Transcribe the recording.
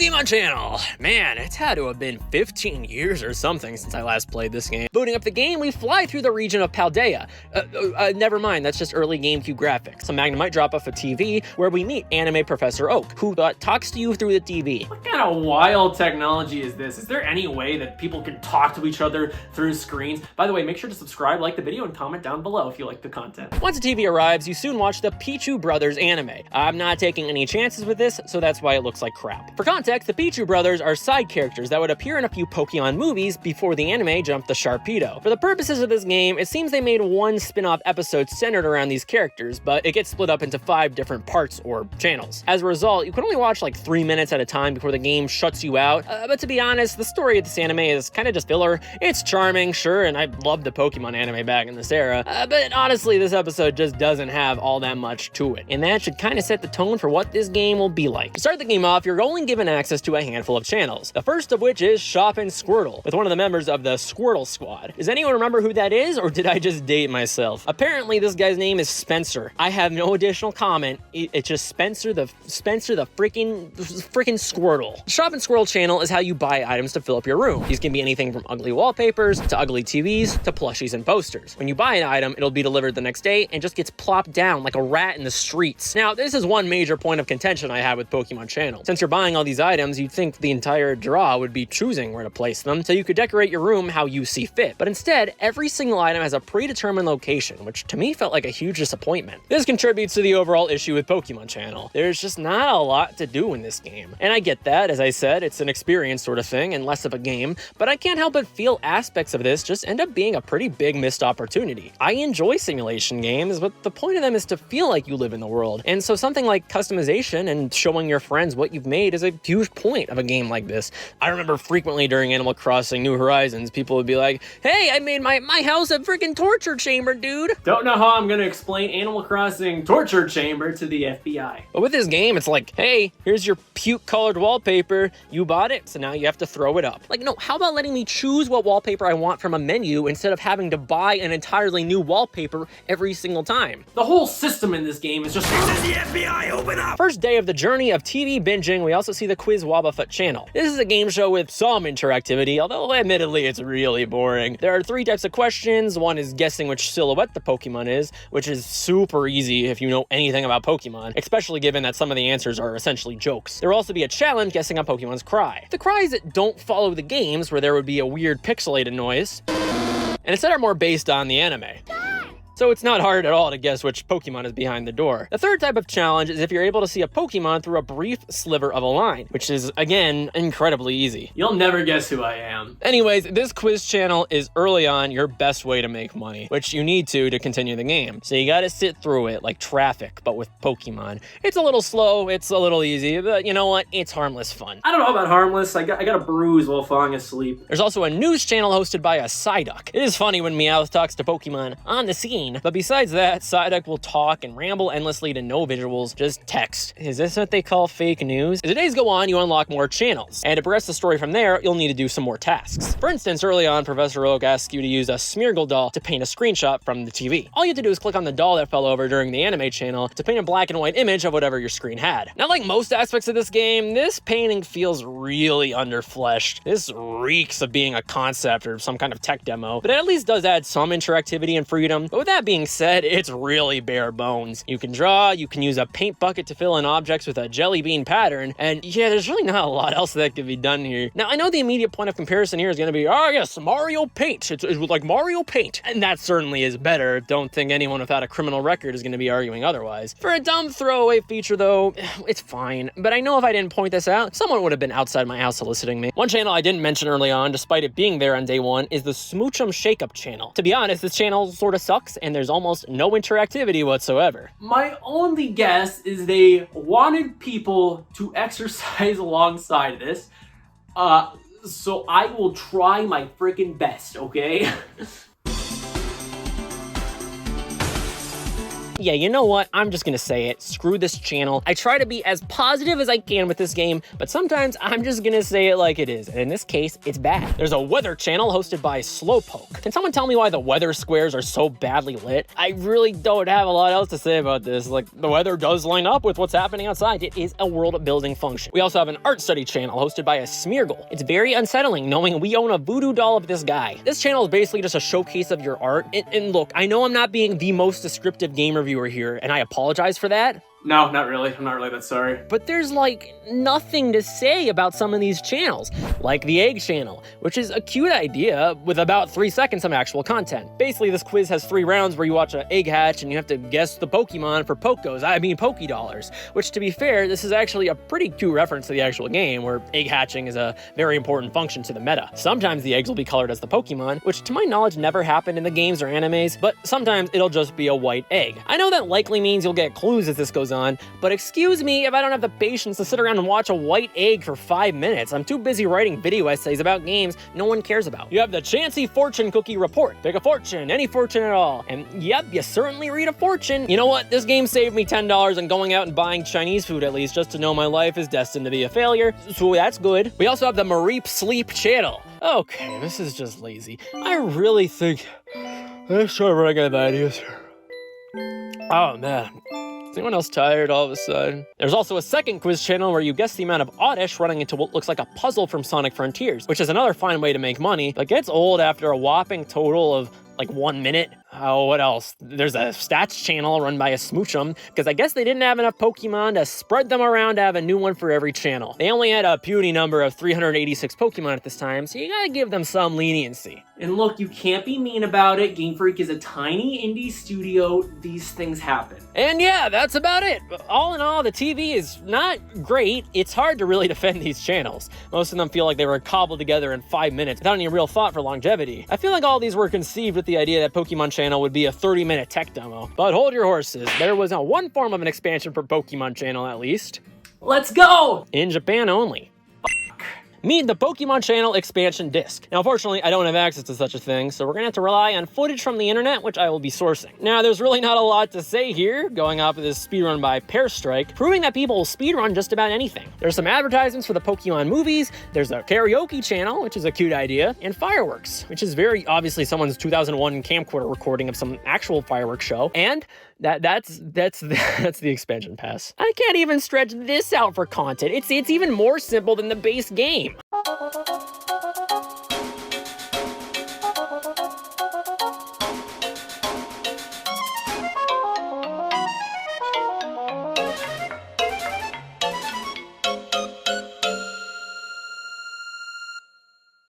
Pokemon channel! Man, it's had to have been 15 years or something since I last played this game. Booting up the game, we fly through the region of Paldea. Never mind, that's just early GameCube graphics. Some Magnemite drop off a TV where we meet Anime Professor Oak, who talks to you through the TV. What kind of wild technology is this? Is there any way that people can talk to each other through screens? By the way, make sure to subscribe, like the video, and comment down below if you like the content. Once the TV arrives, you soon watch the Pichu Brothers anime. I'm not taking any chances with this, so that's why it looks like crap. For context, the Pichu Brothers are side characters that would appear in a few Pokemon movies before the anime jumped the Sharpedo. For the purposes of this game, it seems they made one spin-off episode centered around these characters, but it gets split up into 5 different parts or channels. As a result, you can only watch like 3 minutes at a time before the game shuts you out, but to be honest, the story of this anime is kind of just filler. It's charming, sure, and I loved the Pokemon anime back in this era, but honestly, this episode just doesn't have all that much to it, and that should kind of set the tone for what this game will be like. To start the game off, you're only given access to a handful of channels, the first of which is Shop and Squirtle, with one of the members of the Squirtle Squad. Does anyone remember who that is, or did I just date myself? Apparently, this guy's name is Spencer. I have no additional comment. It's just Spencer the freaking Squirtle. Shop and Squirtle channel is how you buy items to fill up your room. These can be anything from ugly wallpapers to ugly TVs to plushies and posters. When you buy an item, it'll be delivered the next day and just gets plopped down like a rat in the streets. Now, this is one major point of contention I have with Pokemon channel. Since you're buying all these items, you'd think the entire draw would be choosing where to place them, so you could decorate your room how you see fit. But instead, every single item has a predetermined location, which to me felt like a huge disappointment. This contributes to the overall issue with Pokemon channel. There's just not a lot to do in this game. And I get that, as I said, it's an experience sort of thing and less of a game, but I can't help but feel aspects of this just end up being a pretty big missed opportunity. I enjoy simulation games, but the point of them is to feel like you live in the world. And so something like customization and showing your friends what you've made is a huge point of a game like this. I remember frequently during Animal Crossing New Horizons, people would be like, hey, I made my house a freaking torture chamber, dude. Don't know how I'm gonna explain Animal Crossing torture chamber to the FBI. But with this game, it's like, hey, here's your puke-colored wallpaper. You bought it, so now you have to throw it up. Like, no, how about letting me choose what wallpaper I want from a menu instead of having to buy an entirely new wallpaper every single time? The whole system in this game is just, this is the FBI, open up! First day of the journey of TV binging, we also see the Quiz Wobbuffet channel. This is a game show with some interactivity, although admittedly it's really boring. There are 3 types of questions. One is guessing which silhouette the Pokemon is, which is super easy if you know anything about Pokemon, especially given that some of the answers are essentially jokes. There will also be a challenge guessing a Pokemon's cry. The cries don't follow the games, where there would be a weird pixelated noise, and instead are more based on the anime. So it's not hard at all to guess which Pokemon is behind the door. The third type of challenge is if you're able to see a Pokemon through a brief sliver of a line, which is, again, incredibly easy. You'll never guess who I am. Anyways, this quiz channel is early on your best way to make money, which you need to continue the game. So you gotta sit through it like traffic, but with Pokemon. It's a little slow, it's a little easy, but you know what? It's harmless fun. I don't know about harmless. I got a bruise while falling asleep. There's also a news channel hosted by a Psyduck. It is funny when Meowth talks to Pokemon on the scene, but besides that, Psyduck will talk and ramble endlessly to no visuals, just text. Is this what they call fake news? As the days go on, you unlock more channels, and to progress the story from there, you'll need to do some more tasks. For instance, early on, Professor Oak asks you to use a Smeargle doll to paint a screenshot from the TV. All you have to do is click on the doll that fell over during the anime channel to paint a black and white image of whatever your screen had. Now, like most aspects of this game, this painting feels really underfleshed. This reeks of being a concept or some kind of tech demo, but it at least does add some interactivity and freedom. But with that being said, it's really bare bones. You can draw, you can use a paint bucket to fill in objects with a jelly bean pattern, and yeah, there's really not a lot else that can be done here. Now, I know the immediate point of comparison here is going to be, oh yes, Mario Paint. It's like Mario Paint. And that certainly is better. Don't think anyone without a criminal record is going to be arguing otherwise. For a dumb throwaway feature though, it's fine. But I know if I didn't point this out, someone would have been outside my house soliciting me. One channel I didn't mention early on, despite it being there on day one, is the Smoochum Shakeup channel. To be honest, this channel sort of sucks, and there's almost no interactivity whatsoever. My only guess is they wanted people to exercise alongside this, so I will try my freaking best, okay? Yeah, you know what? I'm just gonna say it. Screw this channel. I try to be as positive as I can with this game, but sometimes I'm just gonna say it like it is. And in this case, it's bad. There's a weather channel hosted by Slowpoke. Can someone tell me why the weather squares are so badly lit? I really don't have a lot else to say about this. Like, the weather does line up with what's happening outside. It is a world building function. We also have an art study channel hosted by a Smeargle. It's very unsettling knowing we own a voodoo doll of this guy. This channel is basically just a showcase of your art. And look, I know I'm not being the most descriptive game reviewer here, and I apologize for that. No, not really. I'm not really that sorry. But there's like nothing to say about some of these channels, like the Egg channel, which is a cute idea with about 3 seconds of actual content. Basically, this quiz has 3 rounds where you watch an egg hatch and you have to guess the Pokemon for Poké-Dollars, which, to be fair, this is actually a pretty cute reference to the actual game, where egg hatching is a very important function to the meta. Sometimes the eggs will be colored as the Pokemon, which to my knowledge never happened in the games or animes, but sometimes it'll just be a white egg. I know that likely means you'll get clues as this goes on, but excuse me if I don't have the patience to sit around and watch a white egg for 5 minutes. I'm too busy writing video essays about games no one cares about. You have the Chansey Fortune Cookie Report. Pick a fortune, any fortune at all. And yep, you certainly read a fortune. You know what? This game saved me $10 on going out and buying Chinese food at least, just to know my life is destined to be a failure. So that's good. We also have the Mareep Sleep channel. Okay, this is just lazy. I really think let's try running out of ideas here. Oh man. Is anyone else tired all of a sudden? There's also a second quiz channel where you guess the amount of Oddish running into what looks like a puzzle from Sonic Frontiers, which is another fine way to make money, but gets old after a whopping total of like 1 minute. Oh, what else? There's a stats channel run by a Smoochum, because I guess they didn't have enough Pokemon to spread them around to have a new one for every channel. They only had a puny number of 386 Pokemon at this time, so you gotta give them some leniency. And look, you can't be mean about it. Game Freak is a tiny indie studio. These things happen. And yeah, that's about it. All in all, the TV is not great. It's hard to really defend these channels. Most of them feel like they were cobbled together in 5 minutes without any real thought for longevity. I feel like all these were conceived with the idea that Pokemon Channel would be a 30-minute tech demo. But hold your horses. There was one form of an expansion for Pokemon Channel, at least. Let's go! In Japan only. Meet the Pokemon Channel expansion disc. Now, unfortunately, I don't have access to such a thing, so we're gonna have to rely on footage from the internet, which I will be sourcing. Now, there's really not a lot to say here, going off of this speedrun by Pear Strike, proving that people will speedrun just about anything. There's some advertisements for the Pokemon movies, there's a karaoke channel, which is a cute idea, and fireworks, which is very obviously someone's 2001 camcorder recording of some actual fireworks show, and that's the expansion pass. I can't even stretch this out for content. It's even more simple than the base game.